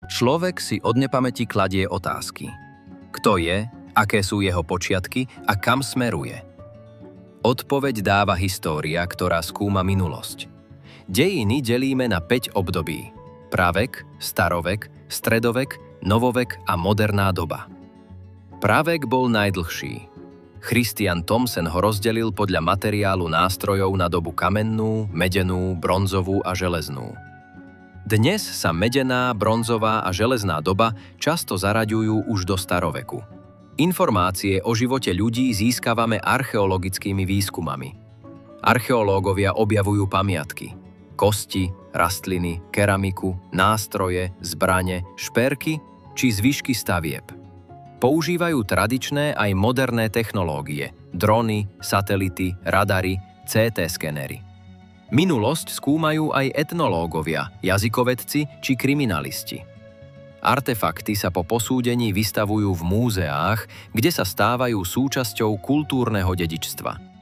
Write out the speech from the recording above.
Človek si od nepamäti kladie otázky. Kto je, aké sú jeho počiatky a kam smeruje? Odpoveď dáva história, ktorá skúma minulosť. Dejiny delíme na 5 období. Pravek, starovek, stredovek, novovek a moderná doba. Pravek bol najdlhší. Christian Thomsen ho rozdelil podľa materiálu nástrojov na dobu kamennú, medenú, bronzovú a železnú. Dnes sa medená, bronzová a železná doba často zaraďujú už do staroveku. Informácie o živote ľudí získavame archeologickými výskumami. Archeológovia objavujú pamiatky, kosti, rastliny, keramiku, nástroje, zbrane, šperky či zvyšky stavieb. Používajú tradičné aj moderné technológie, drony, satelity, radary, CT skenery. Minulosť skúmajú aj etnológovia, jazykovedci či kriminalisti. Artefakty sa po posúdení vystavujú v múzeách, kde sa stávajú súčasťou kultúrneho dedičstva.